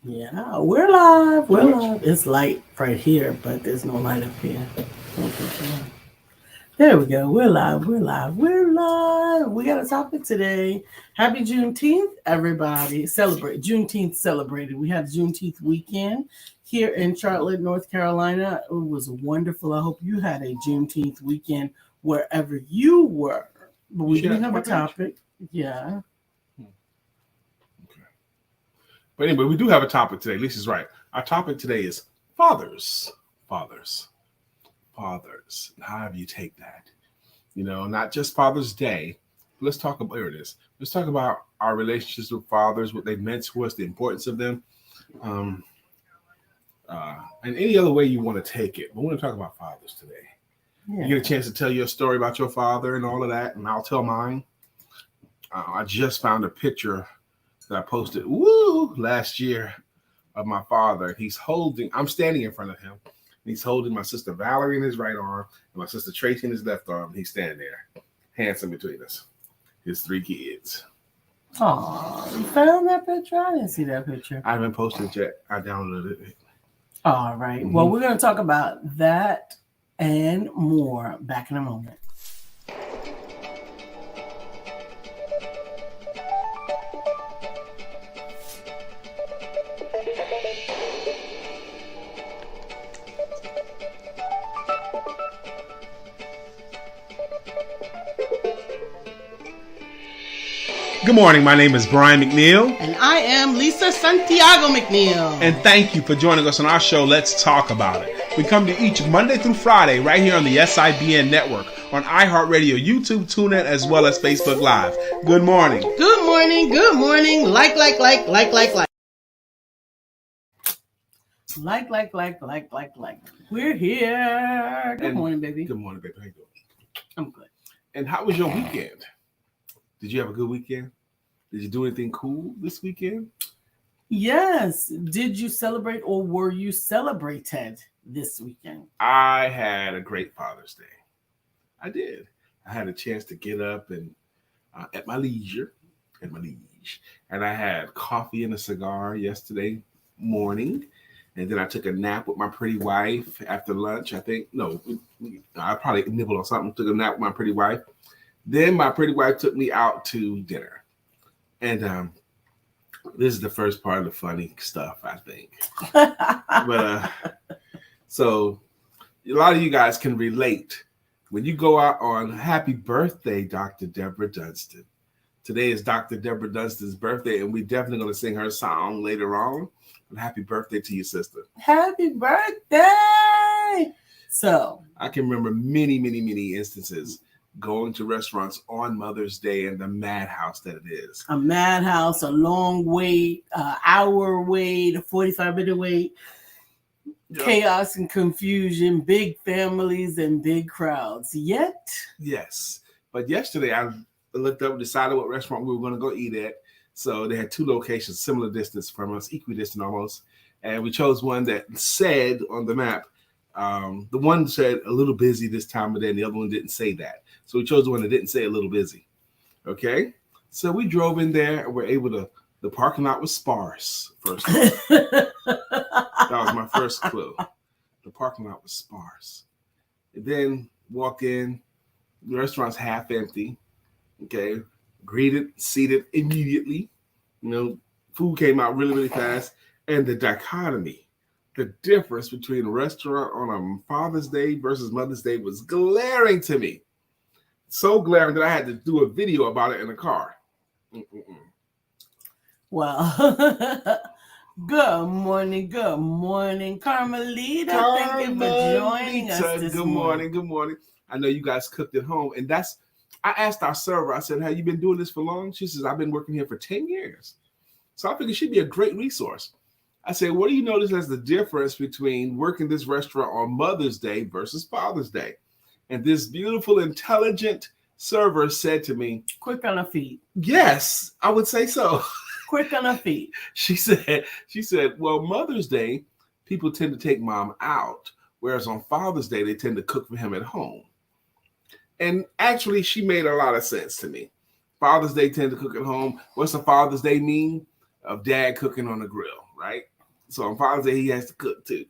Yeah, we're live. We're live. It's light right here, but there's no light up here. There we go. We're live. We're live. We're live. We got a topic today. Happy Juneteenth, everybody. Celebrate. Juneteenth celebrated. We had Juneteenth weekend here in Charlotte, North Carolina. It was wonderful. I hope you had a Juneteenth weekend wherever you were. But we do have a topic. Yeah. Okay. But anyway, we do have a topic today. Lisa's right. Our topic today is fathers. Fathers. Fathers. However you take that. You know, not just Father's Day. Let's talk about, here it is. Let's talk about our relationships with fathers, what they've meant to us, the importance of them, and any other way you want to take it. But we're going to talk about fathers today. Yeah. You get a chance to tell your story about your father and all of that, and I'll tell mine. I just found a picture that I posted last year of my father. I'm standing in front of him. He's holding my sister Valerie in his right arm and my sister Tracy in his left arm. He's standing there, handsome between us. His 3 kids. Oh, you found that picture? I didn't see that picture. I haven't posted it yet. I downloaded it. All right. Mm-hmm. Well, we're going to talk about that and more back in a moment. Good morning. My name is Brian McNeill. And I am Lisa Santiago McNeill. And thank you for joining us on our show, Let's Talk About It. We come to each Monday through Friday right here on the SIBN network, on iHeartRadio, YouTube, TuneIn, as well as Facebook Live. Good morning. Good morning. Good morning. Like. Like. We're here. Good morning, baby. Good morning, baby. How you doing? I'm good. And how was your weekend? Did you have a good weekend? Did you do anything cool this weekend? Yes. Did you celebrate or were you celebrated this weekend? I had a great Father's Day. I did. I had a chance to get up and at my leisure, and I had coffee and a cigar yesterday morning. And then I took a nap with my pretty wife after lunch. I probably nibbled on something, took a nap with my pretty wife. Then my pretty wife took me out to dinner. And this is the first part of the funny stuff, I think. So a lot of you guys can relate. When you go out on happy birthday, Dr. Deborah Dunstan. Today is Dr. Deborah Dunstan's birthday, and we're definitely going to sing her song later on. And happy birthday to your sister. Happy birthday! So I can remember many, many, many instances going to restaurants on Mother's Day and the madhouse that it is. A madhouse, a long wait, hour wait, a 45-minute wait, chaos and confusion, big families and big crowds. Yet. Yes. But yesterday I looked up and decided what restaurant we were going to go eat at. So they had 2 locations, similar distance from us, equidistant almost. And we chose one that said on the map, the one said a little busy this time of day, and the other one didn't say that. So we chose the one that didn't say a little busy. Okay. So we drove in there and we're able to, the parking lot was sparse first. That was my first clue. The parking lot was sparse. And then walk in, the restaurant's half empty. Okay. Greeted, seated immediately. Food came out really, really fast. And the dichotomy, the difference between a restaurant on a Father's Day versus Mother's Day was glaring to me. So glaring that I had to do a video about it in the car. Well, good morning, Carmelita. Thank you for joining us this morning. Good morning. I know you guys cooked at home, and I asked our server, I said, have you been doing this for long? She says, I've been working here for 10 years. So I figured she'd be a great resource. I said, what do you notice as the difference between working this restaurant on Mother's Day versus Father's Day? And this beautiful, intelligent server said to me, quick on her feet. Yes, I would say so. Quick on her feet. She said, well, Mother's Day, people tend to take mom out, whereas on Father's Day, they tend to cook for him at home. And actually, she made a lot of sense to me. Father's Day tend to cook at home. What's a Father's Day mean? Of dad cooking on the grill, right? So on Father's Day, he has to cook too.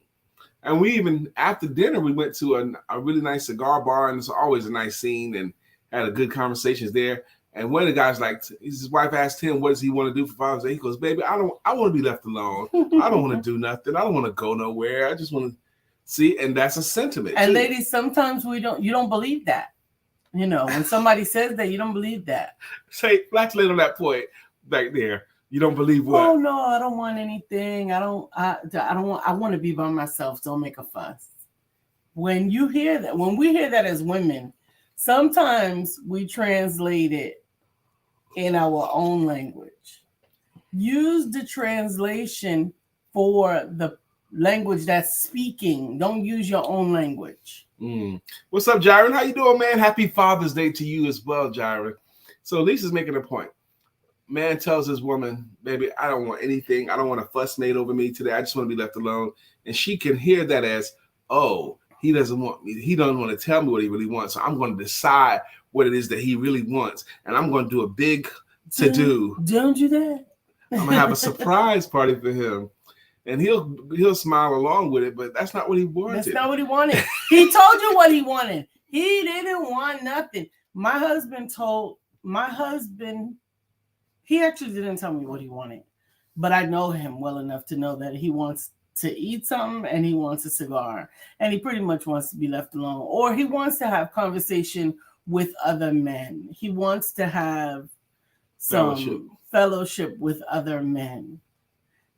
And we even, after dinner, we went to a really nice cigar bar, and it's always a nice scene, and had a good conversations there. And one of the guys, like, his wife asked him, what does he want to do for Father's Day? He goes, baby, I want to be left alone. I don't want to do nothing. I don't want to go nowhere. I just want to see. And that's a sentiment. And too. ladies, sometimes you don't believe that. You know, when somebody says that, you don't believe that. Say, let's lay on that point back there. You don't believe what? Oh no, I don't want anything. I want to be by myself. Don't make a fuss. When you hear that, when we hear that as women, sometimes we translate it in our own language. Use the translation for the language that's speaking. Don't use your own language. What's up, Jaron? How you doing, man? Happy Father's Day to you as well, Jaron. So Lisa's making a point. Man tells his woman, baby, I don't want anything. I don't want a fuss made over me today. I just want to be left alone. And she can hear that as, oh, he doesn't want me. He doesn't want to tell me what he really wants. So I'm going to decide what it is that he really wants. And I'm going to do a big to-do. Don't do that. I'm going to have a surprise party for him. And he'll smile along with it, but that's not what he wanted. That's not what he wanted. He told you what he wanted. He didn't want nothing. My husband, he actually didn't tell me what he wanted, but I know him well enough to know that he wants to eat something and he wants a cigar, and he pretty much wants to be left alone, or he wants to have conversation with other men. He wants to have some fellowship with other men.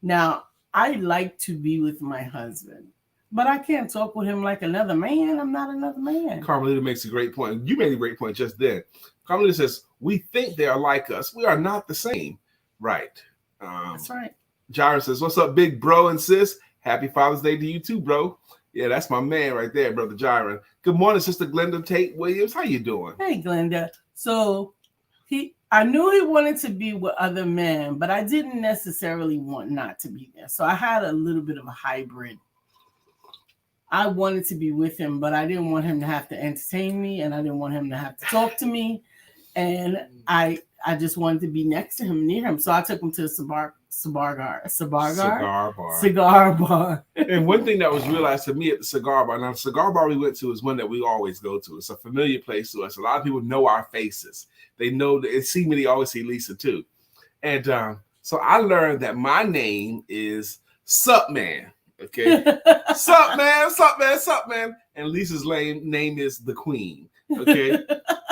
Now, I like to be with my husband, but I can't talk with him like another man. I'm not another man. Carmelita makes a great point. You made a great point just then. Carmelita says, we think they are like us. We are not the same. Right. That's right. Jaron says, what's up, big bro and sis? Happy Father's Day to you too, bro. Yeah, that's my man right there, Brother Jaron. Good morning, Sister Glenda Tate Williams. How you doing? Hey, Glenda. So I knew he wanted to be with other men, but I didn't necessarily want not to be there. So I had a little bit of a hybrid. I wanted to be with him, but I didn't want him to have to entertain me, and I didn't want him to have to talk to me. And I just wanted to be next to him, near him. So I took him to the cigar bar. And one thing that was realized to me at the cigar bar, now the cigar bar we went to is one that we always go to. It's a familiar place to us. A lot of people know our faces. They know that they see me, they always see Lisa too. And so I learned that my name is Sup Man. Okay. Sup man, sup man, sup man. And Lisa's name is the Queen. Okay.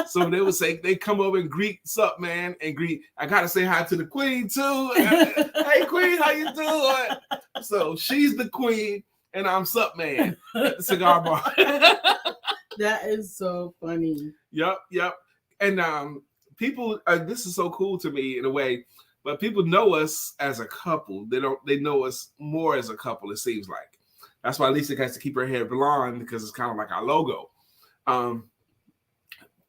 So they would say, they come over and greet Sup Man and greet. I gotta say hi to the Queen too. Hey Queen, how you doing? So she's the Queen and I'm Sup Man at the cigar bar. That is so funny. Yep. And people, this is so cool to me in a way. But people know us as a couple. They know us more as a couple, it seems like. That's why Lisa has to keep her hair blonde, because it's kind of like our logo.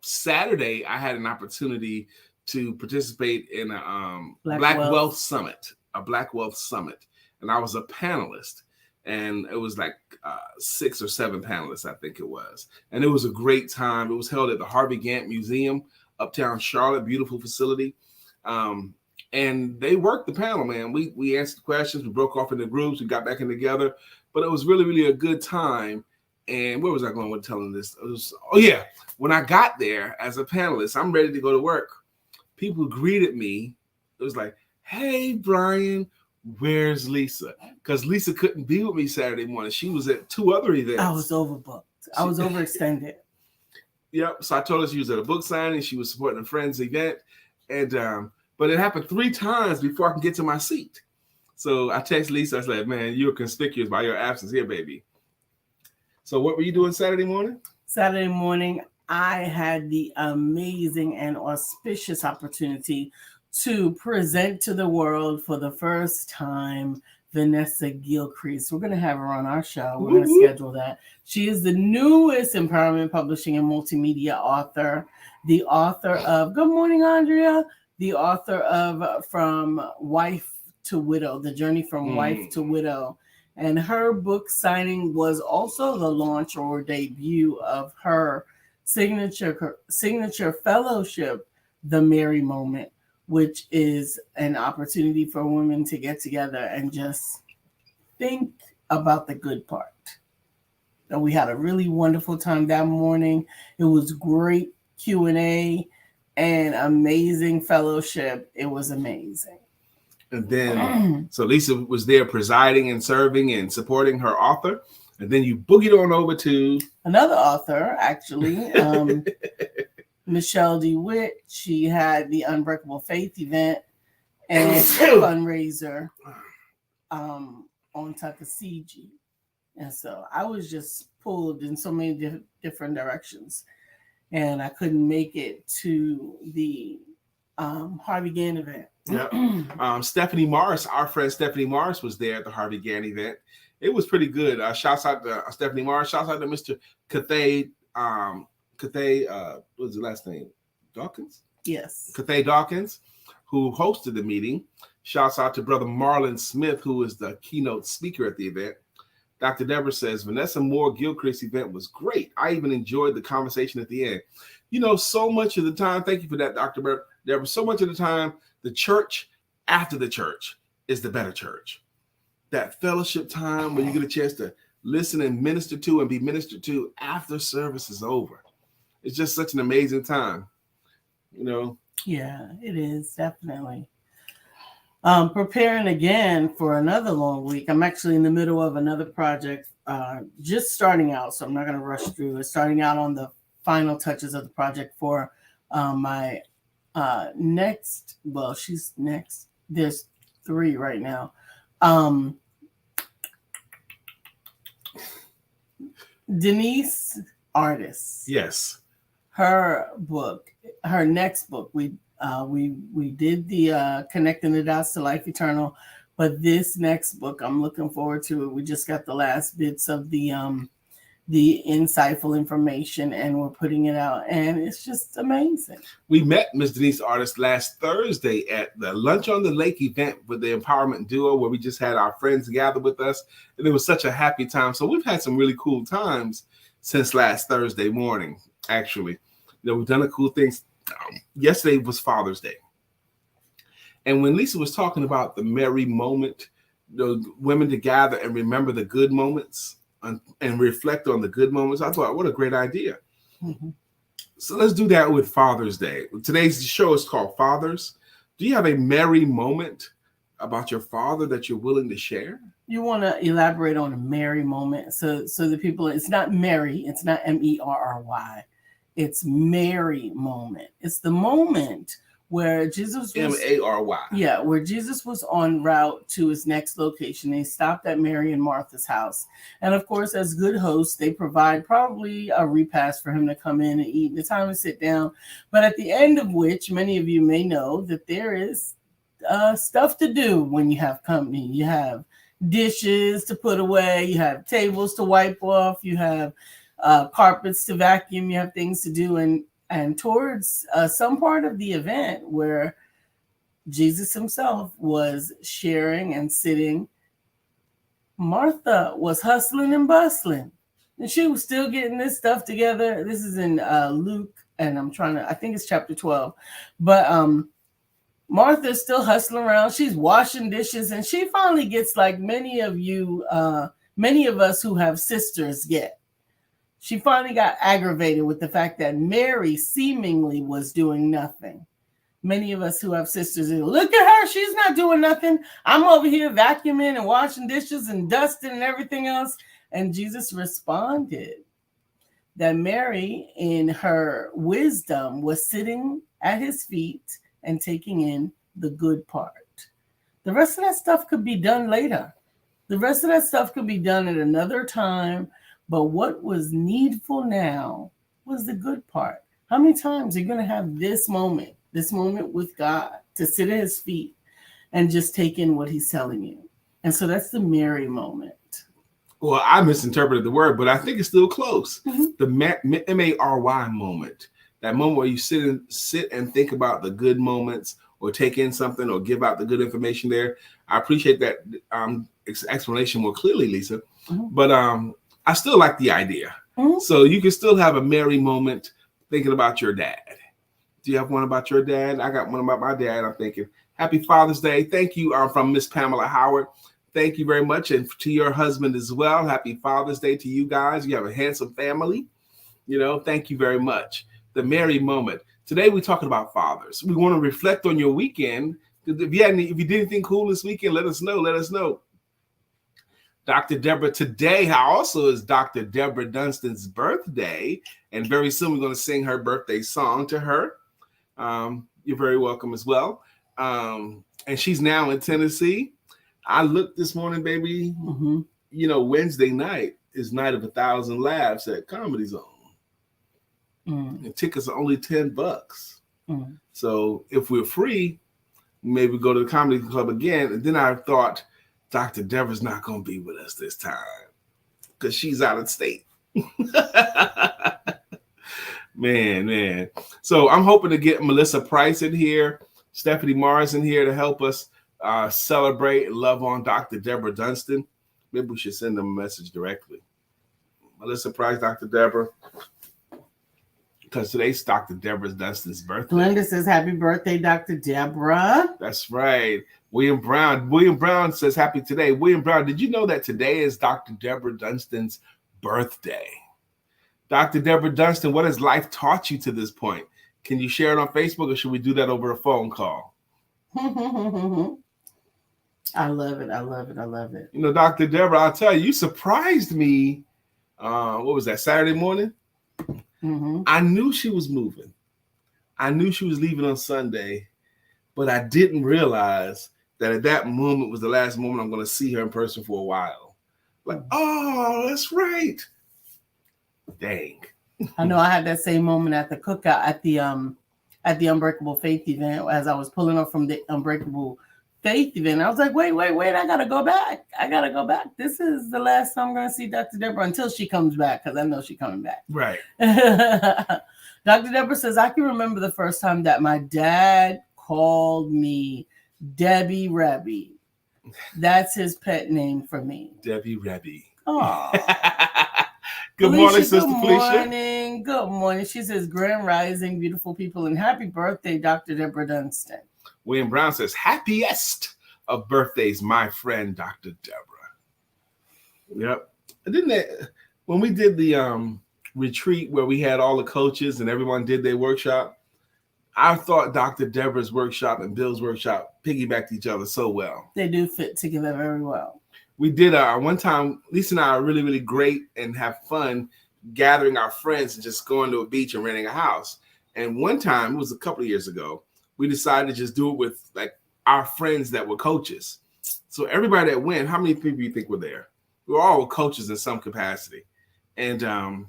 Saturday, I had an opportunity to participate in a Black Wealth Summit. And I was a panelist. And it was like 6 or 7 panelists, I think it was. And it was a great time. It was held at the Harvey Gantt Museum, uptown Charlotte, beautiful facility. And they worked the panel, man. We answered questions. We broke off into groups. We got back in together. But it was really, really a good time. And where was I going with telling this? When I got there as a panelist, I'm ready to go to work. People greeted me. It was like, hey, Brian, where's Lisa? Because Lisa couldn't be with me Saturday morning. She was at 2 other events. I was overbooked. I was overextended. Yep. So I told her she was at a book signing. She was supporting a friend's event. And but it happened 3 times before I can get to my seat. So I text Lisa. I said, man, you're conspicuous by your absence here, baby. So what were you doing Saturday morning? Saturday morning, I had the amazing and auspicious opportunity to present to the world for the first time Vanessa Gilcrease. We're going to have her on our show. We're going to schedule that. She is the newest empowerment publishing and multimedia author, the author of Good Morning, Andrea, the author of From Wife to Widow, The Journey from Wife to Widow. And her book signing was also the launch or debut of her signature fellowship, The Mary Moment, which is an opportunity for women to get together and just think about the good part. And we had a really wonderful time that morning. It was great Q&A and amazing fellowship. It was amazing. And then, so Lisa was there presiding and serving and supporting her author. And then you boogied on over to another author, actually, Michelle DeWitt. She had the Unbreakable Faith event and fundraiser on Tuckasegee. And so I was just pulled in so many different directions. And I couldn't make it to the Harvey Gann event. Yeah. Stephanie Morris, our friend Stephanie Morris, was there at the Harvey Gann event. It was pretty good. Shouts out to Stephanie Morris. Shouts out to Mr. Cathay. What's the last name? Dawkins? Yes. Cathay Dawkins, who hosted the meeting. Shouts out to Brother Marlon Smith, who is the keynote speaker at the event. Dr. Deborah says, Vanessa Moore Gilchrist's event was great. I even enjoyed the conversation at the end. You know, so much of the time, thank you for that, Dr. Deborah, so much of the time, the church after the church is the better church. That fellowship time when you get a chance to listen and minister to and be ministered to after service is over. It's just such an amazing time, you know? Yeah, it is, definitely. Preparing again for another long week. I'm actually in the middle of another project, just starting out, so I'm not going to rush through it. Starting out on the final touches of the project for my next, well, she's next. There's 3 right now. Denise Artist. Yes. Her book, her next book, we did the Connecting the Dots to Life Eternal, but this next book, I'm looking forward to it. We just got the last bits of the insightful information, and we're putting it out, and it's just amazing. We met Ms. Denise Artist last Thursday at the Lunch on the Lake event with the Empowerment Duo, where we just had our friends gather with us, and it was such a happy time. So we've had some really cool times since last Thursday morning, actually. You know, we've done a cool things. Yesterday was Father's Day. And when Lisa was talking about the merry moment, the women to gather and remember the good moments and reflect on the good moments, I thought, what a great idea. Mm-hmm. So let's do that with Father's Day. Today's show is called Fathers. Do you have a merry moment about your father that you're willing to share? You want to elaborate on a merry moment. So the people, it's not Mary, it's not MERRY. It's Mary moment. It's the moment where Jesus was MARY. Yeah, where Jesus was en route to his next location. He stopped at Mary and Martha's house. And of course, as good hosts, they provide probably a repast for him to come in and eat, the time to sit down. But at the end of which, many of you may know that there is stuff to do when you have company. You have dishes to put away, you have tables to wipe off, you have carpets to vacuum, you have things to do. And towards some part of the event where Jesus himself was sharing and sitting, Martha was hustling and bustling. And she was still getting this stuff together. This is in Luke, and I think it's chapter 12. But Martha's still hustling around. She's washing dishes, and she finally gets, like many of us who have sisters get. She finally got aggravated with the fact that Mary seemingly was doing nothing. Many of us who have sisters, look at her, she's not doing nothing. I'm over here vacuuming and washing dishes and dusting and everything else. And Jesus responded that Mary, in her wisdom, was sitting at his feet and taking in the good part. The rest of that stuff could be done later. The rest of that stuff could be done at another time. But what was needful now was the good part. How many times are you going to have this moment with God, to sit at his feet and just take in what he's telling you? And so that's the Mary moment. Well, I misinterpreted the word, but I think it's still close. Mm-hmm. The MARY moment, that moment where you sit and think about the good moments, or take in something, or give out the good information there. I appreciate that explanation more clearly, Lisa. Mm-hmm. But I still like the idea. Mm-hmm. So you can still have a merry moment thinking about your dad. Do you have one about your dad? I got one about my dad. I'm thinking, Happy Father's Day. Thank you from Miss Pamela Howard. thank you very much. And to your husband as well. Happy Father's Day to you guys. You have a handsome family. Thank you very much. The merry moment. Today we're talking about fathers. We want to reflect on your weekend. If you did anything cool this weekend, let us know. Let us know. Dr. Deborah, today also is Dr. Deborah Dunstan's birthday. And very soon we're going to sing her birthday song to her. You're very welcome as well. And she's now in Tennessee. I looked this morning, baby. Mm-hmm. Wednesday night is Night of 1,000 Laughs at Comedy Zone. And tickets are only $10. So if we're free, maybe go to the comedy club again. And then I thought Dr. Deborah's not going to be with us this time because she's out of state. Man. So I'm hoping to get Melissa Price in here, Stephanie Mars in here to help us celebrate and love on Dr. Deborah Dunstan. Maybe we should send them a message directly. Melissa Price, Dr. Deborah. Because today's Dr. Deborah Dunstan's birthday. Glenda says, happy birthday, Dr. Deborah. That's right. William Brown says, happy today. William Brown, did you know that today is Dr. Deborah Dunstan's birthday? Dr. Deborah Dunstan, what has life taught you to this point? Can you share it on Facebook or should we do that over a phone call? I love it. Dr. Deborah, I'll tell you, you surprised me. What was that, Saturday morning? Mm-hmm. I knew she was moving. I knew she was leaving on Sunday, but I didn't realize that at that moment was the last moment I'm going to see her in person for a while. Like, oh, that's right. Dang. I know I had that same moment at the cookout at the Unbreakable Faith event as I was pulling up from the Unbreakable Faith event. I was like, wait, I gotta go back. This is the last time I'm gonna see Dr. Deborah until she comes back, because I know she's coming back. Right. Dr. Deborah says, I can remember the first time that my dad called me Debbie Rebby. That's his pet name for me. Debbie Rebby. Oh. Good morning, Sister Felicia. Good morning. She says, Grand Rising, beautiful people, and happy birthday, Dr. Deborah Dunstan. William Brown says, happiest of birthdays, my friend, Dr. Deborah. Yep. When we did the retreat where we had all the coaches and everyone did their workshop, I thought Dr. Deborah's workshop and Bill's workshop piggybacked each other so well. They do fit together very well. We did one time, Lisa and I are really, really great and have fun gathering our friends and just going to a beach and renting a house. And one time, it was a couple of years ago, we decided to just do it with like our friends that were coaches. So everybody that went, how many people do you think were there? We were all coaches in some capacity. And and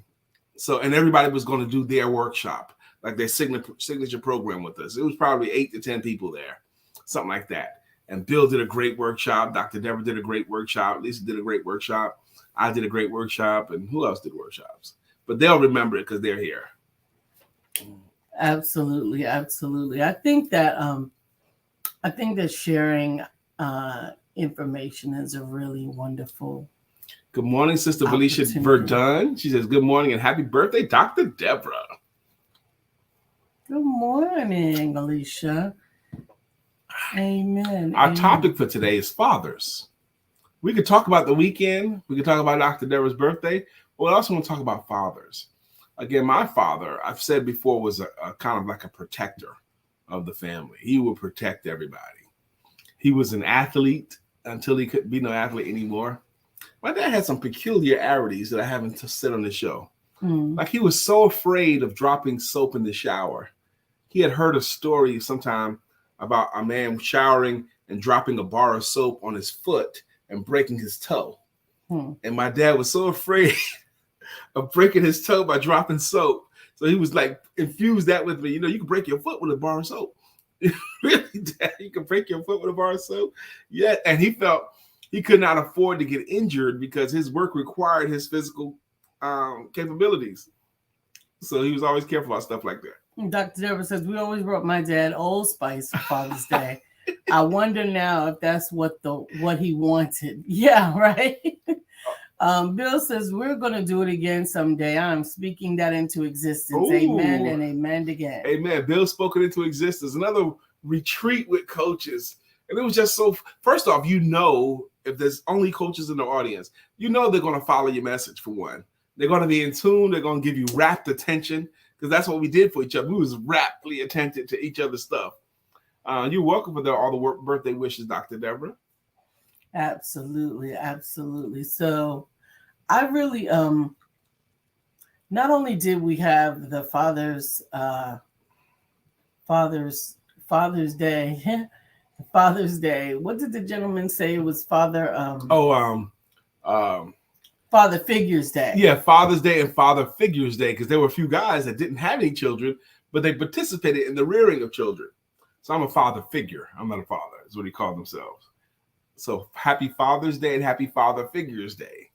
everybody was going to do their workshop, like their signature program with us. It was probably 8 to 10 people there, something like that. And Bill did a great workshop. Dr. Deborah did a great workshop. Lisa did a great workshop. I did a great workshop. And who else did workshops? But they'll remember it because they're here. Absolutely. I think that sharing information is a really wonderful. Good morning, Sister Felicia Verdun. She says, good morning and happy birthday, Dr. Deborah. Good morning, Alicia. Amen. Our topic for today is fathers. We could talk about the weekend. We could talk about Dr. Deborah's birthday. But we also want to talk about fathers. Again, my father, I've said before, was a kind of like a protector of the family. He would protect everybody. He was an athlete until he couldn't be no athlete anymore. My dad had some peculiarities that I haven't said on the show. Like he was so afraid of dropping soap in the shower. He had heard a story sometime about a man showering and dropping a bar of soap on his foot and breaking his toe. And my dad was so afraid of breaking his toe by dropping soap. So he was like, infused that with me. You can break your foot with a bar of soap. Really, Dad? You can break your foot with a bar of soap? Yeah. And he felt he could not afford to get injured because his work required his physical capabilities. So he was always careful about stuff like that. Dr. Deborah says, we always brought my dad Old Spice for Father's Day. I wonder now if that's what he wanted. Yeah, right? Bill says, we're going to do it again someday. I'm speaking that into existence. Ooh. Amen and amen again. Amen. Bill spoke it into existence. Another retreat with coaches And it was just so, first off, if there's only coaches in the audience, they're going to follow your message for one. They're going to be in tune. They're going to give you rapt attention because that's what we did for each other. We was raptly attentive to each other's stuff. You're welcome for all the birthday wishes, Dr. Deborah. Absolutely. Absolutely. So I really, not only did we have the Father's Day, Father's Day. What did the gentleman say? It was Father Figures Day. Yeah, Father's Day and Father Figures Day, because there were a few guys that didn't have any children, but they participated in the rearing of children. So I'm a father figure. I'm not a father, is what he called themselves. So happy Father's Day and happy Father Figures Day.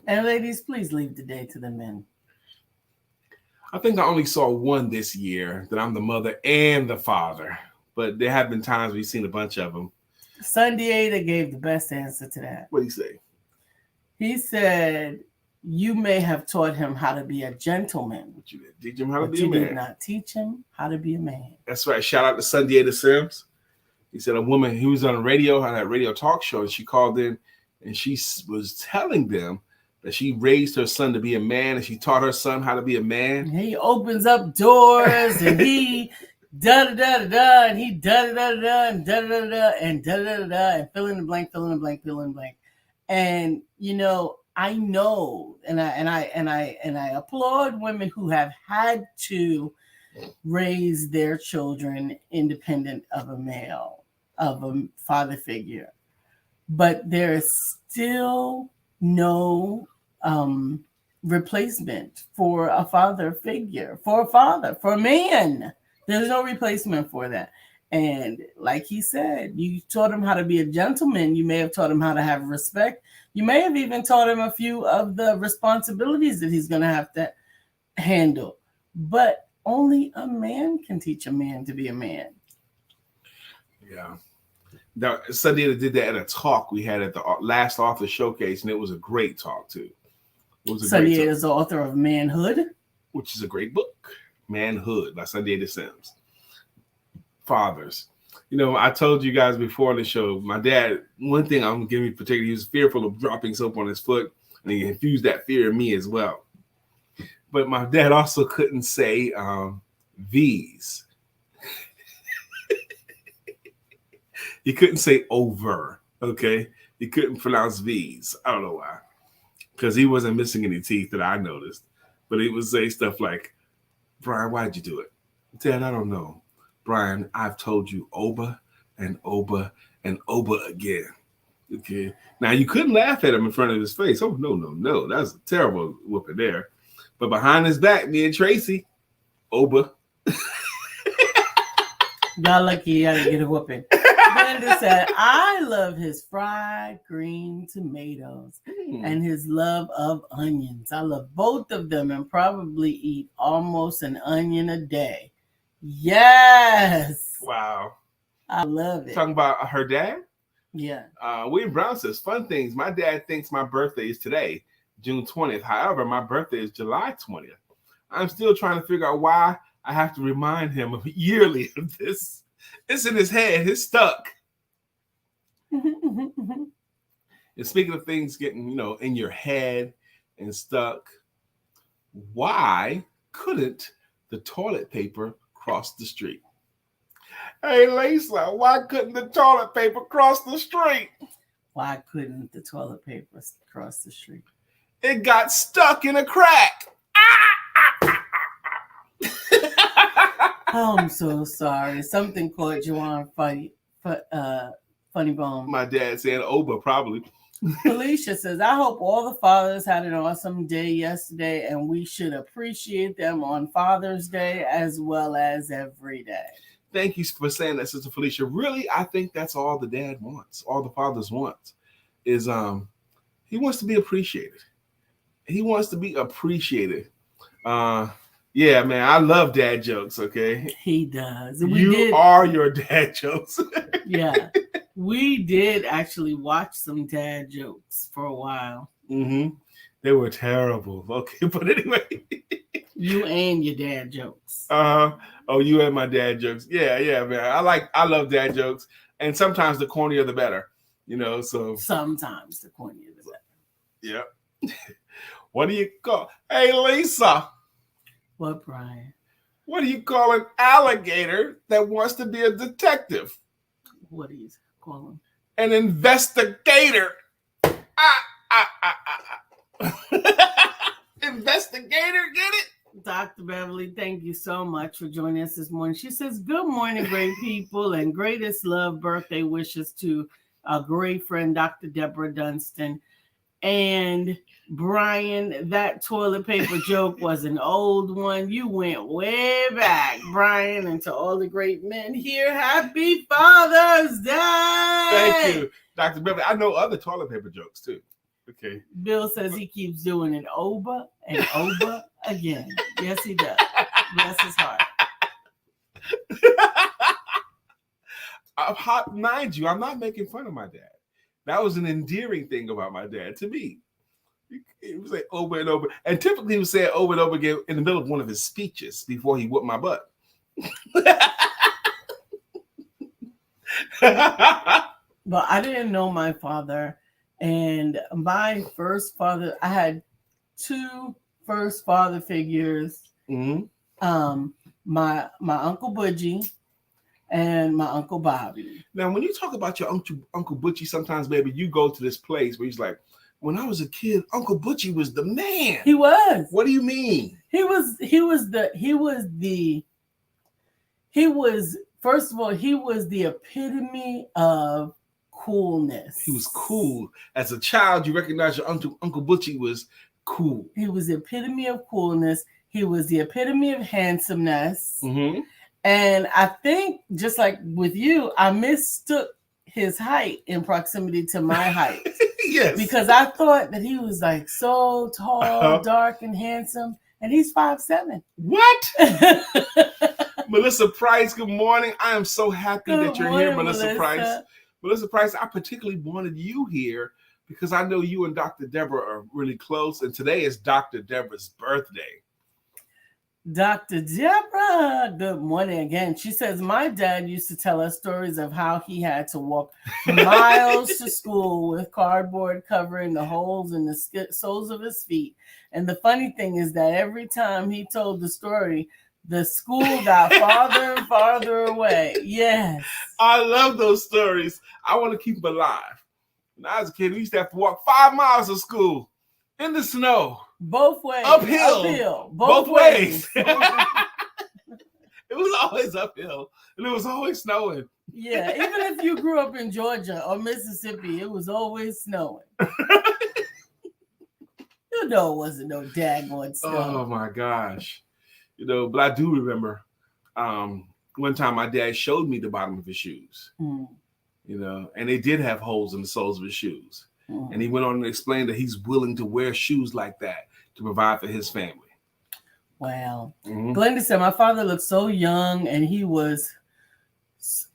And ladies, please leave the day to the men. I think I only saw one this year, that I'm the mother and the father. But there have been times we've seen a bunch of them. Santiago gave the best answer to that. What did he say? He said, you may have taught him how to be a gentleman. But you didn't teach him how to be a man. But you did not teach him how to be a man. That's right. Shout out to Santiago Sims. He said a woman, he was on the radio, on that radio talk show, and she called in and she was telling them that she raised her son to be a man and she taught her son how to be a man. He opens up doors and he da-da-da-da-da, and he da-da-da-da-da, and da-da-da-da, and da-da-da-da, and fill in the blank, fill in the blank, fill in the blank. And, I know, and I applaud women who have had to raise their children independent of a male, of a father figure. But there is still no replacement for a father figure, for a man. There's no replacement for that. And like he said, you taught him how to be a gentleman. You may have taught him how to have respect. You may have even taught him a few of the responsibilities that he's going to have to handle. But only a man can teach a man to be a man. Yeah. Now, Sunday did that at a talk we had at the last author showcase, and it was a great talk too. Sunday is the author of Manhood, which is a great book. Manhood by Santiago Sims. Fathers. I told you guys before the show, my dad, one thing I'm giving particularly, he was fearful of dropping soap on his foot, and he infused that fear in me as well. But my dad also couldn't say V's. He couldn't say over, okay? He couldn't pronounce V's. I don't know why. Because he wasn't missing any teeth that I noticed. But he would say stuff like, Brian, why'd you do it? Dad, I don't know. Brian, I've told you over and over and over again. Okay. Now, you couldn't laugh at him in front of his face. Oh, no. That's a terrible whooping there. But behind his back, me and Tracy, over. Y'all lucky I didn't get a whooping. Brenda said, I love his fried green tomatoes and his love of onions. I love both of them and probably eat almost an onion a day. Yes. Wow. I love it. Talking about her dad? Yeah. William Brown says, fun things. My dad thinks my birthday is today, June 20th. However, my birthday is July 20th. I'm still trying to figure out why I have to remind him yearly of this. It's in his head. It's stuck. And speaking of things getting, in your head and stuck, why couldn't the toilet paper cross the street? Hey, Lisa, why couldn't the toilet paper cross the street? Why couldn't the toilet paper cross the street? It got stuck in a crack. Oh, I'm so sorry. Something caught you on funny bone. My dad said Oba, probably. Felicia says, I hope all the fathers had an awesome day yesterday, and we should appreciate them on Father's Day as well as every day. Thank you for saying that, Sister Felicia. Really, I think that's all the dad wants, all the fathers want, is he wants to be appreciated. He wants to be appreciated. Yeah, man, I love dad jokes, okay? He does. You are your dad jokes. Yeah. We did actually watch some dad jokes for a while. Mm-hmm. They were terrible. Okay, but anyway. You and your dad jokes. Oh, you and my dad jokes. Yeah, man. I love dad jokes, and sometimes the cornier the better. So sometimes the cornier the better. Yeah. What do you call? Hey, Lisa. What, Brian? What do you call an alligator that wants to be a detective? What do you call him? An investigator. Investigator, get it? Dr. Beverly, thank you so much for joining us this morning. She says, good morning, great people, and greatest love birthday wishes to a great friend, Dr. Deborah Dunstan. And Brian, that toilet paper joke was an old one. You went way back, Brian, and to all the great men here, happy Father's Day. Thank you, Dr. Beverly. I know other toilet paper jokes too. Okay. Bill says he keeps doing it over and over again. Yes, he does. Bless his heart. Mind you, I'm not making fun of my dad. That was an endearing thing about my dad to me. He would say over and over. And typically he would say it over and over again in the middle of one of his speeches before he whooped my butt. But I didn't know my father. And my first father, I had two first father figures. Mm-hmm. My Uncle Budgie and my Uncle Bobby. Now, when you talk about your Uncle Butchie, sometimes, baby, you go to this place where he's like, when I was a kid, Uncle Butchie was the man. He was. What do you mean? First of all, he was the epitome of coolness. He was cool. As a child, you recognize your Uncle Butchie was cool. He was the epitome of coolness. He was the epitome of handsomeness. Mm-hmm. And I think, just like with you, I mistook his height in proximity to my height. Yes. Because I thought that he was like so tall, dark, and handsome. And he's 5'7". What? Melissa Price, good morning. I am so happy that you're here, Melissa Price. Melissa Price, I particularly wanted you here because I know you and Dr. Deborah are really close. And today is Dr. Deborah's birthday. Dr. Deborah, good morning again. She says, my dad used to tell us stories of how he had to walk miles to school with cardboard covering the holes in the soles of his feet. And the funny thing is that every time he told the story, the school got farther and farther away. Yes. I love those stories. I want to keep them alive. When I was a kid, we used to have to walk 5 miles to school in the snow. Both ways. Uphill. Both ways. It was always uphill. And it was always snowing. Yeah, even if you grew up in Georgia or Mississippi, it was always snowing. You know it wasn't no daggone snow. Oh, my gosh. But I do remember one time my dad showed me the bottom of his shoes. And they did have holes in the soles of his shoes. And he went on to explain that he's willing to wear shoes like that to provide for his family. Wow. Mm-hmm. Glenda said, my father looked so young and he was...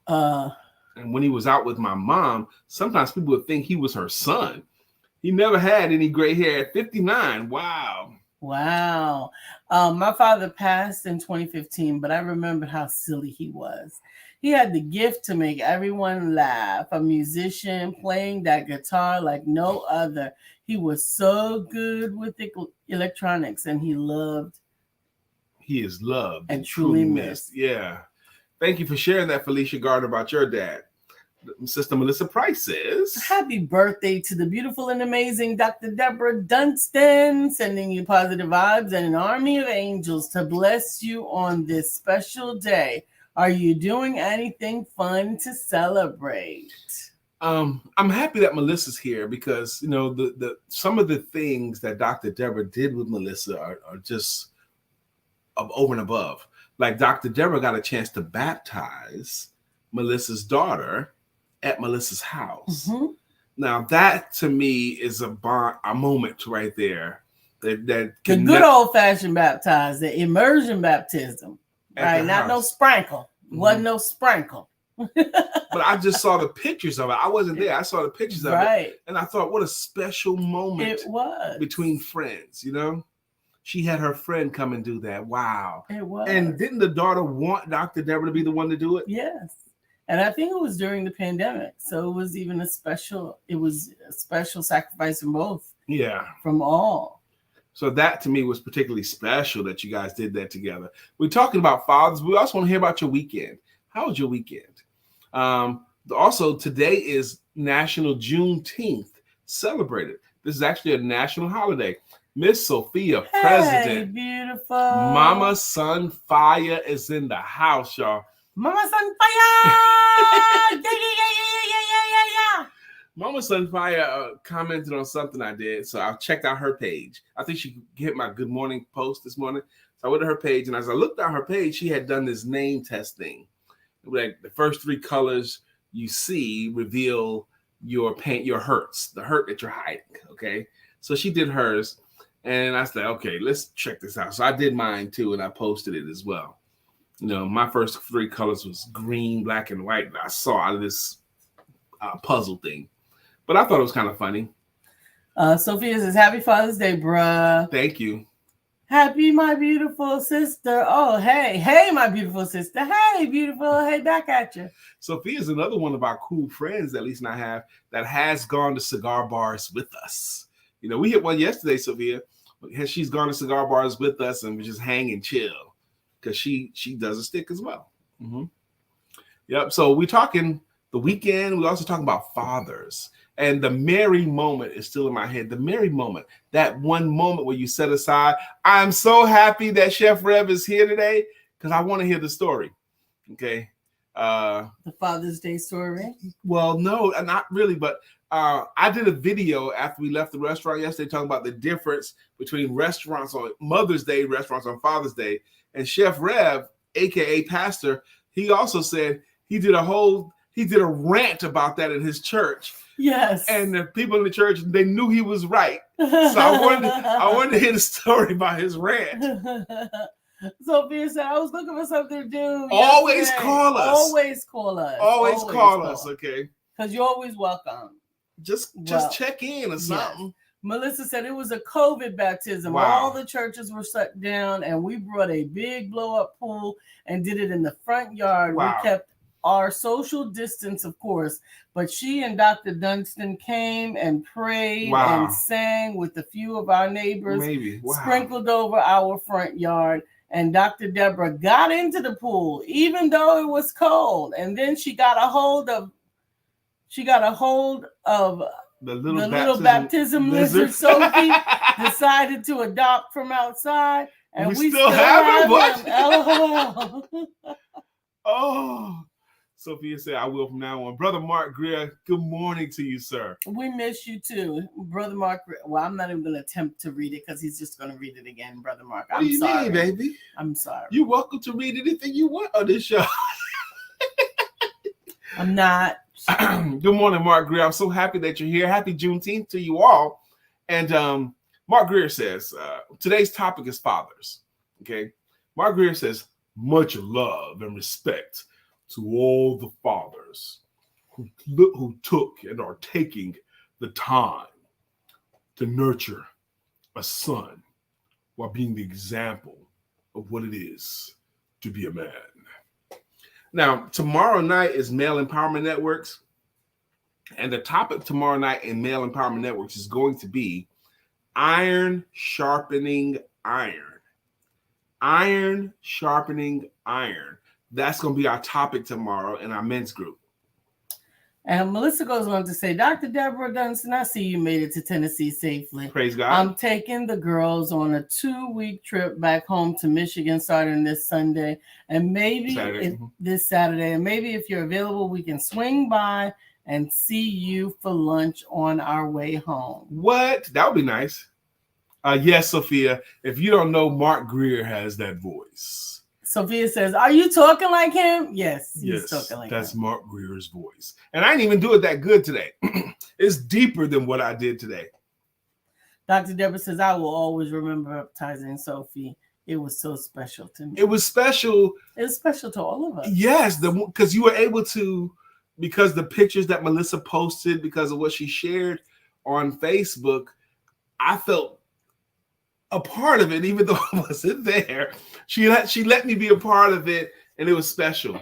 And when he was out with my mom, sometimes people would think he was her son. He never had any gray hair at 59. Wow. Wow. My father passed in 2015, but I remember how silly he was. He had the gift to make everyone laugh, a musician playing that guitar like no other. He was so good with electronics, and he is loved and truly missed. Yeah. Thank you for sharing that, Felicia Gardner, about your dad. Sister Melissa Price says, happy birthday to the beautiful and amazing Dr. Deborah Dunstan, sending you positive vibes and an army of angels to bless you on this special day. Are you doing anything fun to celebrate? I'm happy that Melissa's here because the some of the things that Dr. Deborah did with Melissa are just over and above. Like Dr. Deborah got a chance to baptize Melissa's daughter at Melissa's house. Mm-hmm. Now that to me is a moment right there. That the good old fashioned baptized, the immersion baptism. Right, not no sprinkle. Mm-hmm. Wasn't no sprinkle. But I just saw the pictures of it. I wasn't there. I saw the pictures of it. And I thought, what a special moment it was between friends, she had her friend come and do that. Wow. It was. And didn't the daughter want Dr. Deborah to be the one to do it? Yes. And I think it was during the pandemic. So it was even a special sacrifice from both. Yeah. From all. So that to me was particularly special that you guys did that together. We're talking about fathers. We also want to hear about your weekend. How was your weekend? Also, today is National Juneteenth celebrated. This is actually a national holiday. Miss Sophia, President. Beautiful. Mama Sunfire is in the house, y'all. Mama Sunfire! Yeah. Mama Sunfire commented on something I did, so I checked out her page. I think she hit my Good Morning post this morning. So I went to her page, and as I looked at her page, she had done this name test thing. Like the first 3 colors you see reveal your pain, your hurts, the hurt that you're hiding. Okay, so she did hers, and I said, okay, let's check this out. So I did mine too, and I posted it as well. You know, my first 3 colors was green, black, and white. That I saw out of this puzzle thing, but I thought it was kind of funny. Sophia says, "Happy Father's Day, bruh." Thank you. Happy, my beautiful sister. Oh, hey, my beautiful sister. Hey, beautiful. Hey, back at you. Sophia's another one of our cool friends that Lisa and I have that has gone to cigar bars with us. You know, we hit one yesterday, Sophia. She's gone to cigar bars with us and we just hang and chill because she does a stick as well. Mm-hmm. Yep. So we're talking the weekend. We're also talking about fathers. And the Mary moment is still in my head. The Mary moment, that one moment where you set aside. I'm so happy that Chef Rev is here today because I want to hear the story. Okay. The Father's Day story? Well, no, not really. But I did a video after we left the restaurant yesterday talking about the difference between restaurants on Mother's Day, restaurants on Father's Day. And Chef Rev, a.k.a. Pastor, he also said he did a rant about that in his church. Yes. And the people in the church, they knew he was right. So I wanted to hear the story about his rant. Sophia said, I was looking for something to do. Always yesterday. call us. Always call us. Always call us, okay? Because you're always welcome. Just check in or something. Yes. Melissa said it was a COVID baptism. Wow. All the churches were shut down, and we brought a big blow-up pool and did it in the front yard. Wow. We kept our social distance, of course, but she and Dr. Dunstan came and prayed and sang with a few of our neighbors, sprinkled over our front yard. And Dr. Deborah got into the pool, even though it was cold. And then she got a hold of the little baptism lizard. Sophie decided to adopt from outside, and we still have him. LOL. Oh. Sophia said, I will from now on. Brother Mark Greer, good morning to you, sir. We miss you too. Brother Mark. Well, I'm not even going to attempt to read it because he's just going to read it again, Brother Mark. What do you mean, baby? I'm sorry. You're welcome to read anything you want on this show. I'm not. Good morning, Mark Greer. I'm so happy that you're here. Happy Juneteenth to you all. And Mark Greer says, today's topic is fathers. Okay. Mark Greer says, much love and respect to all the fathers who took and are taking the time to nurture a son while being the example of what it is to be a man. Now, tomorrow night is Male Empowerment Networks, and the topic tomorrow night in Male Empowerment Networks is going to be iron sharpening iron. Iron sharpening iron. That's going to be our topic tomorrow in our men's group. And Melissa goes on to say, Dr. Deborah Dunstan, I see you made it to Tennessee safely. Praise God. I'm taking the girls on a 2-week trip back home to Michigan starting this Sunday. And maybe this Saturday. And maybe if you're available, we can swing by and see you for lunch on our way home. What? That would be nice. Yes, Sophia. If you don't know, Mark Greer has that voice. Sophia says, are you talking like him? Yes, he's talking like that's him. Mark Greer's voice. And I didn't even do it that good today. It's deeper than what I did today. Dr. Deborah says, I will always remember baptizing Sophie. It was so special to me. It was special. It was special to all of us. Yes, because you were able to, because the pictures that Melissa posted, because of what she shared on Facebook, I felt a part of it, even though I wasn't there. She let me be a part of it, and it was special.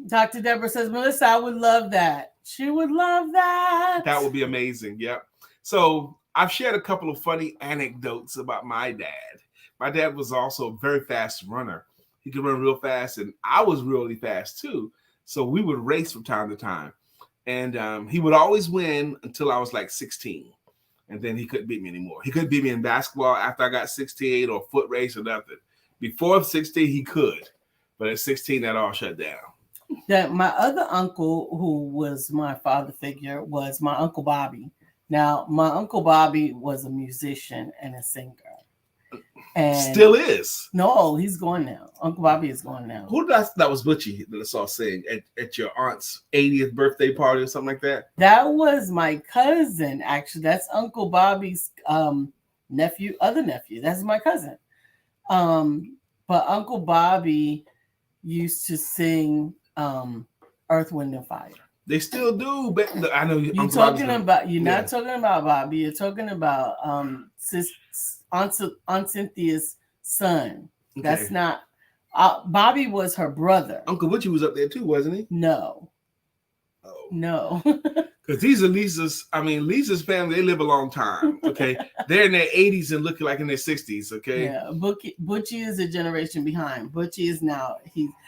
Dr. Deborah says, Melissa, I would love that. She would love that. That would be amazing. Yep. So I've shared a couple of funny anecdotes about my dad. My dad was also a very fast runner. He could run real fast, and I was really fast too. So we would race from time to time. And he would always win until I was like 16. And then he couldn't beat me anymore. He couldn't beat me in basketball after I got 16 or foot race or nothing. Before 16, he could. But at 16, that all shut down. That my other uncle, who was my father figure, was my Uncle Bobby. Now, my Uncle Bobby was a musician and a singer. And still is. No, he's gone now. Uncle Bobby is gone now. Who that was Butchie that I saw sing at your aunt's 80th birthday party or something like that? That was my cousin, actually. That's Uncle Bobby's other nephew. That's my cousin. But Uncle Bobby used to sing Earth, Wind, and Fire. They still do, but I know you're not talking about Bobby. You're talking about Aunt Cynthia's son. Okay. That's not Bobby was her brother. Uncle Butchie was up there too, wasn't he? No. Oh. No. Because these are Lisa's family, they live a long time. Okay. They're in their 80s and looking like in their 60s. Okay. Yeah. Butchie is a generation behind. Butchie is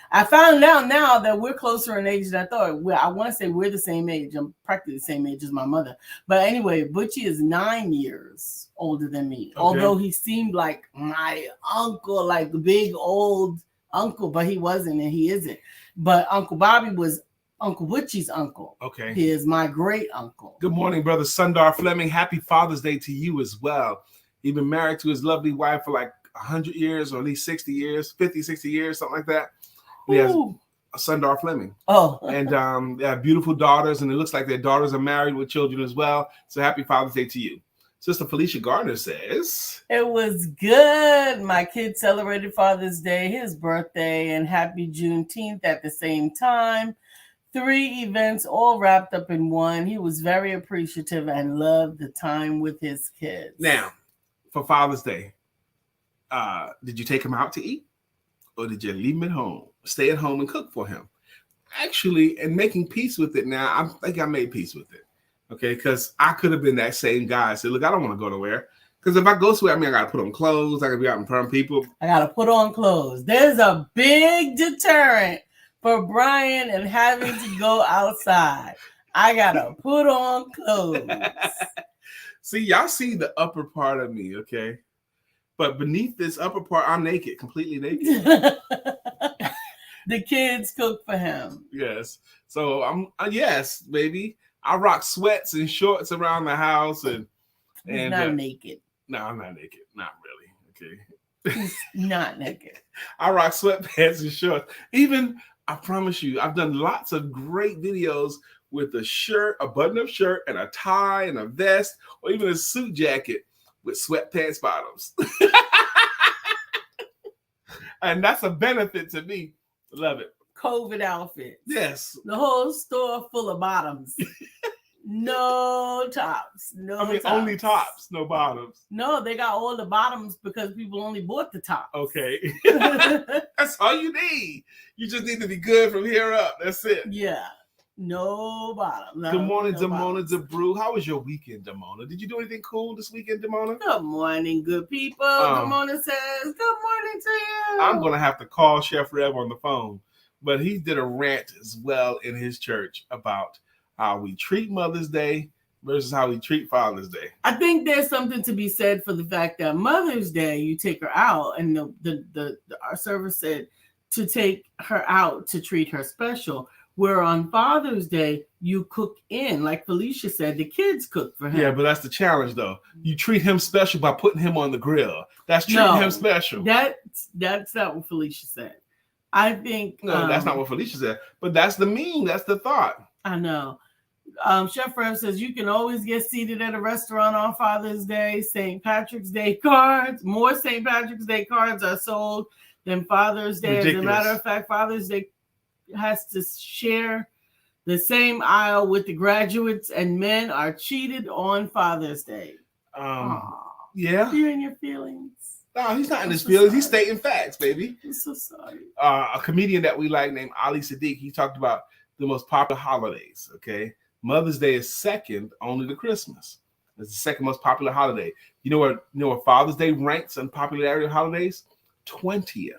I found out now that we're closer in age than I thought. I want to say we're the same age. I'm practically the same age as my mother. But anyway, Butchie is 9 years older than me. Okay. Although he seemed like my uncle, like the big old uncle, but he wasn't and he isn't. But Uncle Bobby was Uncle Butchie's uncle. Okay. He is my great uncle. Good morning, brother Sundar Fleming. Happy Father's Day to you as well. He's been married to his lovely wife for like 100 years or at least 60 years, 50, 60 years, something like that. He has Sundar Fleming. Oh. And they have beautiful daughters, and it looks like their daughters are married with children as well. So happy Father's Day to you. Sister Felicia Gardner says, it was good. My kid celebrated Father's Day, his birthday, and happy Juneteenth at the same time. 3 events all wrapped up in one. He was very appreciative and loved the time with his kids. Now, for Father's Day, did you take him out to eat? Or did you leave him at home? Stay at home and cook for him? Actually, and making peace with it now, I think I made peace with it. Okay, because I could have been that same guy. I said, look, I don't want to go nowhere. Because if I go somewhere, I got to put on clothes. I got to be out in front of people. I got to put on clothes. There's a big deterrent for Brian and having to go outside. I got to put on clothes. See, y'all see the upper part of me, okay? But beneath this upper part, I'm naked, completely naked. The kids cook for him. Yes. So I'm yes, baby. I rock sweats and shorts around the house and He's not naked. No, I'm not naked. Not really. Okay. He's not naked. I rock sweatpants and shorts. Even I promise you, I've done lots of great videos with a shirt, a button-up shirt, and a tie and a vest, or even a suit jacket with sweatpants bottoms. And that's a benefit to me. Love it. COVID outfits. Yes. The whole store full of bottoms. No tops. Only tops, no bottoms. No, they got all the bottoms because people only bought the tops. Okay. That's all you need. You just need to be good from here up. That's it. Yeah. No bottom. Good morning, Damona DeBrew. How was your weekend, Damona? Did you do anything cool this weekend, Damona? Good morning, good people. Damona says, good morning to you. I'm going to have to call Chef Rev on the phone. But he did a rant as well in his church about how we treat Mother's Day versus how we treat Father's Day. I think there's something to be said for the fact that Mother's Day, you take her out, and our service said to take her out to treat her special. Where on Father's Day, you cook in, like Felicia said, the kids cook for him. Yeah, but that's the challenge, though. You treat him special by putting him on the grill. That's treating him special. That's not what Felicia said. I think no, that's not what Felicia said. But that's the mean. That's the thought. I know. Chef Rev says you can always get seated at a restaurant on Father's Day. St. Patrick's Day cards. More St. Patrick's Day cards are sold than Father's Day. Ridiculous. As a matter of fact, Father's Day has to share the same aisle with the graduates, and men are cheated on Father's Day. Yeah. You in your feelings? No, he's not in I'm his so feelings. He's sorry. stating facts, baby. I'm so sorry. A comedian that we like named Ali Sadiq, he talked about the most popular holidays. Okay, Mother's Day is second only to Christmas. It's the second most popular holiday. You know where Father's Day ranks in popularity of holidays? 20th.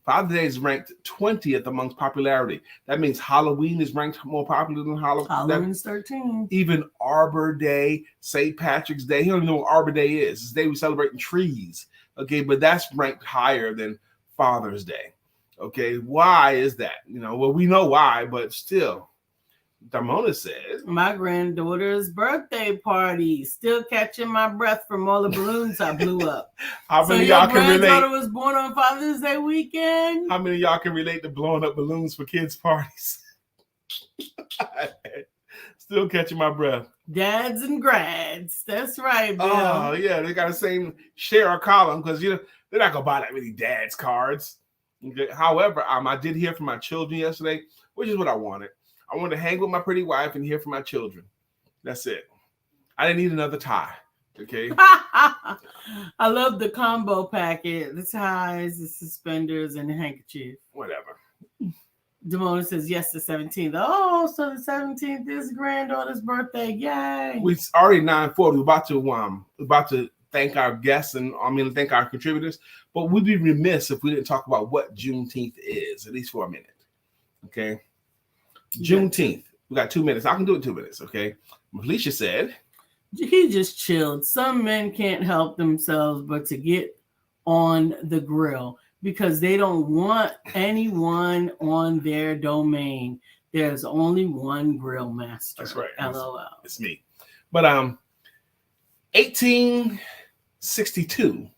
Father's Day is ranked 20th amongst popularity. That means Halloween is ranked more popular than Halloween. Halloween's 13. Even Arbor Day, St. Patrick's Day. He don't even know what Arbor Day is. It's the day we celebrate trees. Okay, but that's ranked higher than Father's Day. Okay, why is that? Well, we know why, but still, Damona says, my granddaughter's birthday party. Still catching my breath from all the balloons I blew up. How many of y'all can relate? Your granddaughter was born on Father's Day weekend? How many of y'all can relate to blowing up balloons for kids' parties? Still catching my breath. Dads and grads. That's right, Bill. Oh, yeah, they got the same share a column because they're not gonna buy that many dads cards. Okay. However, I did hear from my children yesterday, which is what I wanted. I wanted to hang with my pretty wife and hear from my children. That's it. I didn't need another tie. Okay. I love the combo packet. The ties, the suspenders, and the handkerchief. Whatever. Damona says yes, the 17th. Oh, so the 17th is granddaughter's birthday. Yay. We already 9:40. We're about to thank our guests and thank our contributors. But we'd be remiss if we didn't talk about what Juneteenth is, at least for a minute. Okay. Juneteenth. We got 2 minutes. I can do it in 2 minutes. Okay. Felicia said he just chilled. Some men can't help themselves but to get on the grill because they don't want anyone on their domain. There's only one grill master. That's right. LOL. It's me. But 1862,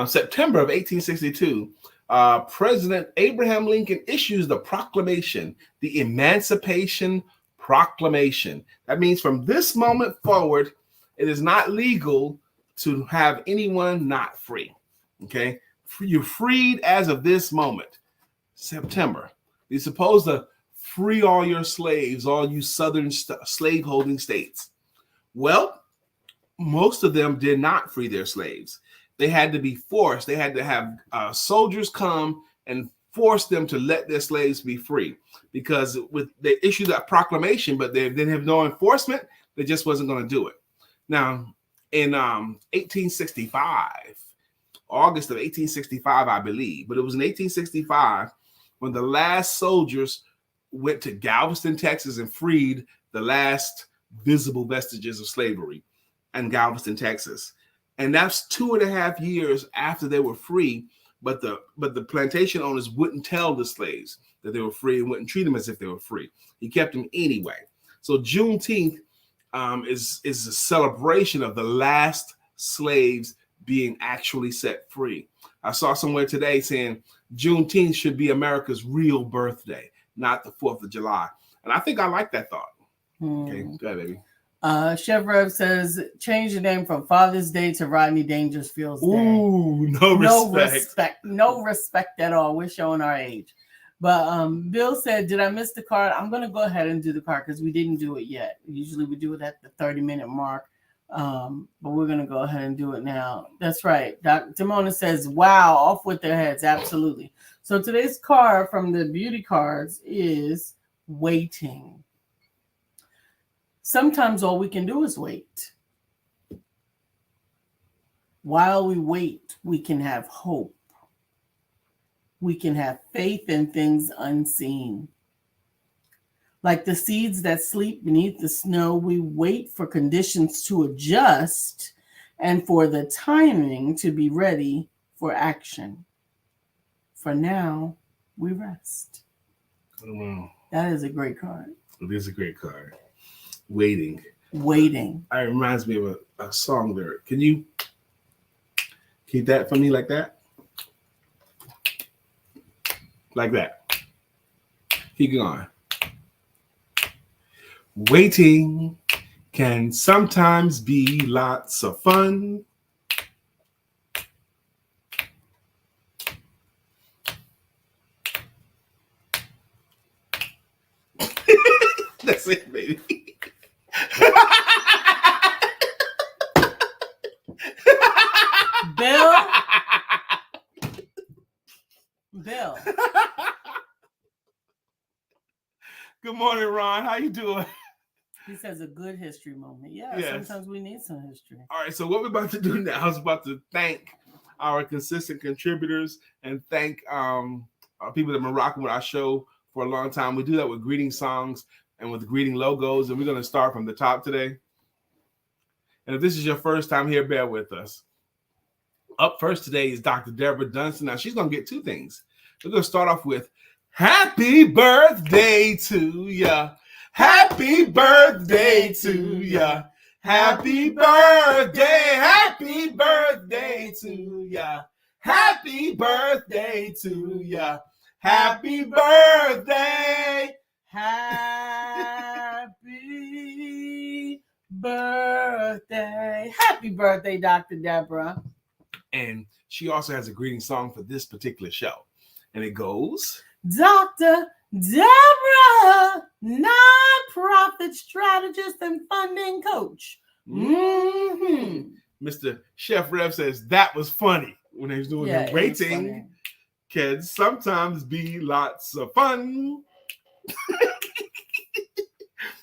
September of 1862, President Abraham Lincoln issues the proclamation, the Emancipation Proclamation. That means from this moment forward, it is not legal to have anyone not free. Okay? You're freed as of this moment. September. You're supposed to free all your slaves, all you southern slave-holding states. Well, most of them did not free their slaves. They had to be forced. They had to have soldiers come and force them to let their slaves be free, because they issued that proclamation, but they didn't have no enforcement. They just wasn't going to do it. Now, in 1865, August of 1865, I believe, but it was in 1865 when the last soldiers went to Galveston, Texas, and freed the last visible vestiges of slavery in Galveston, Texas. And that's 2.5 years after they were free, but the plantation owners wouldn't tell the slaves that they were free and wouldn't treat them as if they were free. He kept them anyway. So Juneteenth is a celebration of the last slaves being actually set free. I saw somewhere today saying Juneteenth should be America's real birthday, not the 4th of July. And I think I like that thought. Okay, go ahead, baby. Chef Rev says change the name from Father's Day to Rodney Dangerfield's Day. Ooh, no respect. No respect at all. We're showing our age. But Bill said, did I miss the card? I'm going to go ahead and do the card because we didn't do it yet. Usually we do it at the 30-minute mark. But we're going to go ahead and do it now. That's right. Timona says, wow, off with their heads. Absolutely. So today's card from the beauty cards is waiting. Sometimes all we can do is wait. While we wait, we can have hope. We can have faith in things unseen. Like the seeds that sleep beneath the snow, we wait for conditions to adjust and for the timing to be ready for action. For now, we rest. Wow. That is a great card. It is a great card. Waiting. Waiting. It reminds me of a song lyric. Can you keep that for me like that? Like that. Keep going. Waiting can sometimes be lots of fun. That's it, baby. Ron, how you doing? He says a good history moment. Yeah, Yes. sometimes we need some history. All right, so what we're about to do now is about to thank our consistent contributors and thank our people that have been rocking with our show for a long time. We do that with greeting songs and with greeting logos, and we're going to start from the top today. And if this is your first time here, bear with us. Up first today is Dr. Deborah Dunstan. Now, she's going to get two things. We're going to start off with happy birthday to ya. Happy birthday to ya. Happy birthday to ya. Happy birthday to ya. Happy birthday. Happy birthday. Happy birthday, Dr. Deborah. And she also has a greeting song for this particular show. And it goes, Dr. Deborah, nonprofit strategist and funding coach. Mr. Chef Rev says that was funny when he was doing the rating. Can sometimes be lots of fun.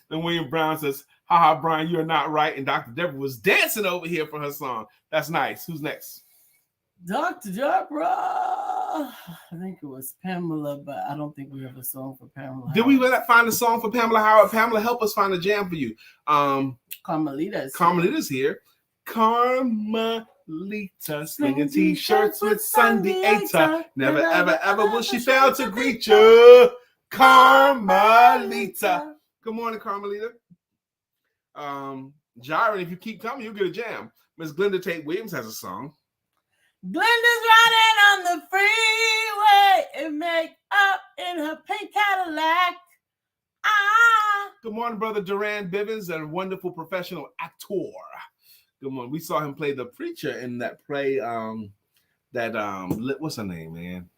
And William Brown says, haha, Brian, you're not right. And Dr. Deborah was dancing over here for her song. That's nice. Who's next? Dr. Deborah. I think it was Pamela, but I don't think we have a song for Pamela. Did we find a song for Pamela Howard? Pamela, help us find a jam for you. Carmelita's here. Carmelita slinging t-shirts with Sundiata. Never, ever, ever will she fail to greet you. Carmelita. Good morning, Carmelita. Jaron, if you keep coming, you'll get a jam. Miss Glenda Tate Williams has a song. Glenda's riding on the freeway and make up in her pink Cadillac. Good morning, brother Duran Bivens, a wonderful professional actor. Good morning. We saw him play the preacher in that play. What's her name, man?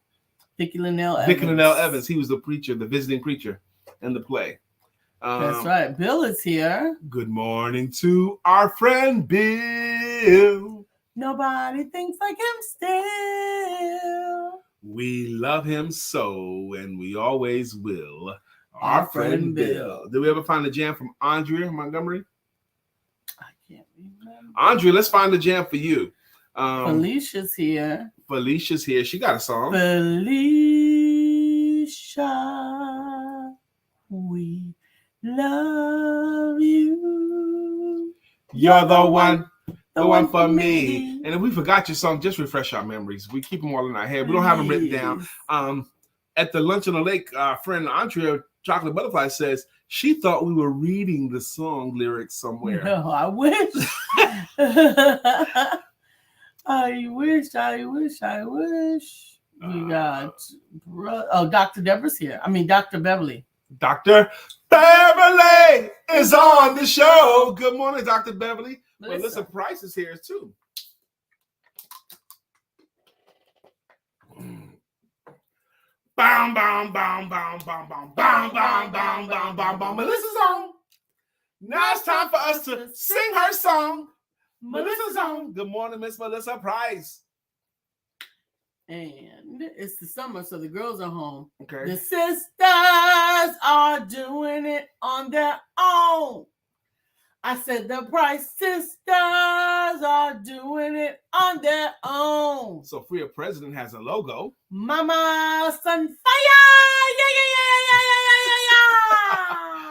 Vicky Linnell Evans. He was the preacher, the visiting preacher in the play. That's right. Bill is here. Good morning to our friend Bill. Nobody thinks like him still. We love him so, and we always will. Our friend Bill. Did we ever find a jam from Andrea Montgomery? I can't remember. Andrea, let's find a jam for you. Felicia's here. She got a song. Felicia, we love you. You're the one. The one for me. And if we forgot your song, just refresh our memories. We keep them all in our head. We don't have them written down. At the Lunch on the Lake, our friend Andrea Chocolate Butterfly says she thought we were reading the song lyrics somewhere. No, I wish. I wish. We got Dr. Deborah's here. Dr. Beverly. Dr. Beverly is on the show. Good morning, Dr. Beverly. Melissa Price is here too. Bam, bam, bam, bam, bam, bam, bam, bam, bam, bam, bam, bam. Melissa's on. Now it's time for us to sing her song. Melissa's on. Good morning, Miss Melissa Price. And it's the summer, so the girls are home. Okay. The sisters are doing it on their own. I said the Price sisters are doing it on their own. So Freya President has a logo. Mama Sunfire.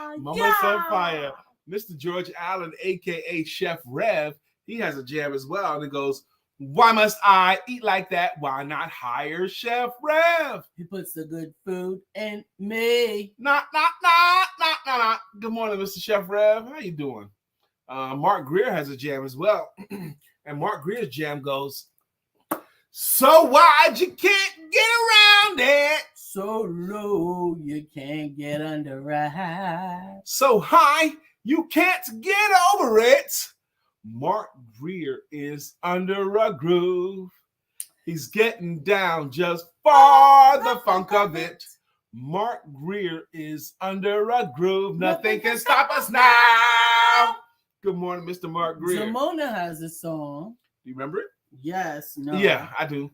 Yeah. Mama Sunfire. Mr. George Allen, a.k.a. Chef Rev, he has a jam as well. And it goes, why must I eat like that? Why not hire Chef Rev? He puts the good food in me. Nah. Good morning, Mr. Chef Rev. How you doing? Mark Greer has a jam as well. And Mark Greer's jam goes, so wide you can't get around it. So low you can't get under it. So high you can't get over it. Mark Greer is under a groove. He's getting down just for the funk of it. Mark Greer is under a groove. Nothing can stop us now. Good morning, Mr. Mark Greer. Zamona has a song. Do you remember it? Yes. No. Yeah, I do.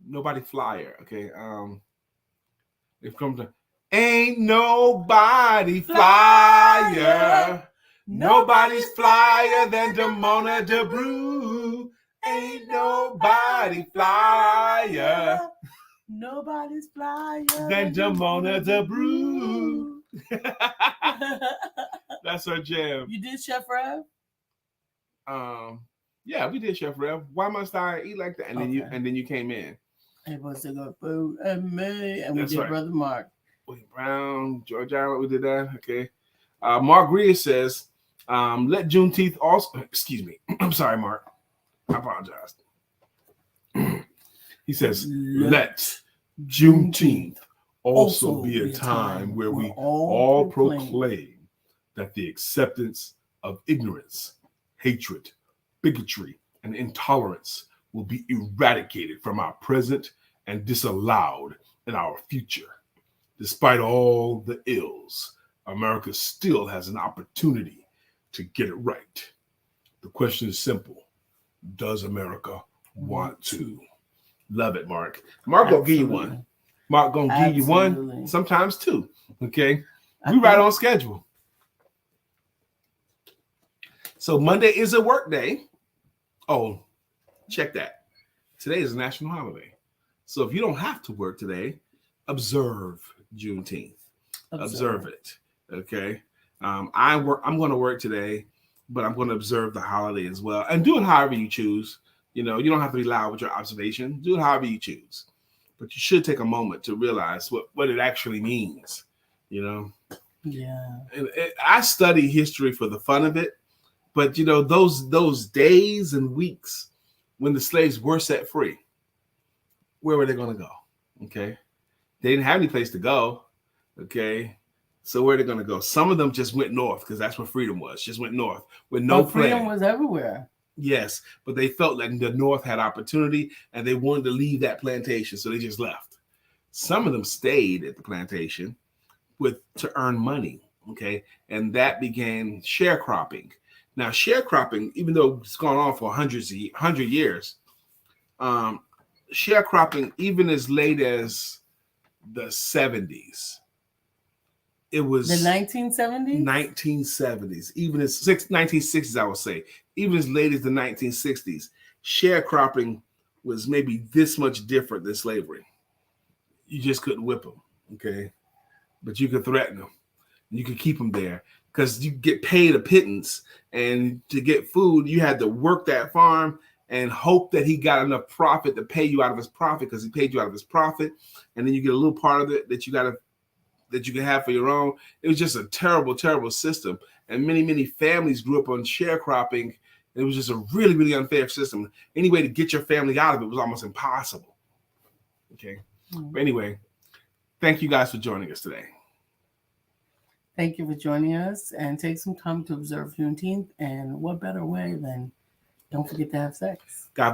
Nobody Flyer. Okay. It comes to Ain't nobody flyer. Nobody's flyer than Demona DeBrew. Ain't nobody flyer. Nobody's flyer than Demona DeBrew. That's our jam. You did Chef Rev? Yeah, we did Chef Rev. Why must I eat like that? And then you came in. It was a good food and me, and we did right. Brother Mark. William Brown, George Allen, we did that. Okay. Mark Greer says, let Juneteenth also, excuse me. I'm sorry, Mark. I apologize. He says, let Juneteenth also be a time where we all proclaim that the acceptance of ignorance, hatred, bigotry, and intolerance will be eradicated from our present and disallowed in our future. Despite all the ills, America still has an opportunity to get it right. The question is simple. Does America want to? Love it, Mark. Mark gonna give you one. Mark gonna give you one, sometimes two. Okay? We right on schedule. So Monday is a work day. Oh, check that. Today is a national holiday. So if you don't have to work today, observe Juneteenth. Observe it. Okay. I'm going to work today, but I'm going to observe the holiday as well, and do it however you choose. You know, you don't have to be loud with your observation. Do it however you choose, but you should take a moment to realize what it actually means. You know. Yeah. And I study history for the fun of it, but you know those days and weeks when the slaves were set free, where were they going to go? Okay. They didn't have any place to go. Okay. So where are they going to go? Some of them just went north because that's where freedom was. Just went north with no plan. Freedom was everywhere. Yes, but they felt like the North had opportunity and they wanted to leave that plantation, so they just left. Some of them stayed at the plantation to earn money. Okay. And that began sharecropping. Now, sharecropping, even though it's gone on for 100 years, sharecropping, even as late as the 70s, it was the 1970s? 1970s, even as 1960s, I would say, even as late as the 1960s, sharecropping was maybe this much different than slavery. You just couldn't whip them, okay? But you could threaten them. You could keep them there because you get paid a pittance, and to get food, you had to work that farm and hope that he got enough profit to pay you out of his profit because he paid you out of his profit, and then you get a little part of it that you can have for your own. It was just a terrible, terrible system. And many, many families grew up on sharecropping. It was just a really, really unfair system. Any way to get your family out of it was almost impossible. Okay. Mm-hmm. But anyway, thank you guys for joining us today. Thank you for joining us, and take some time to observe Juneteenth. And what better way than don't forget to have sex. God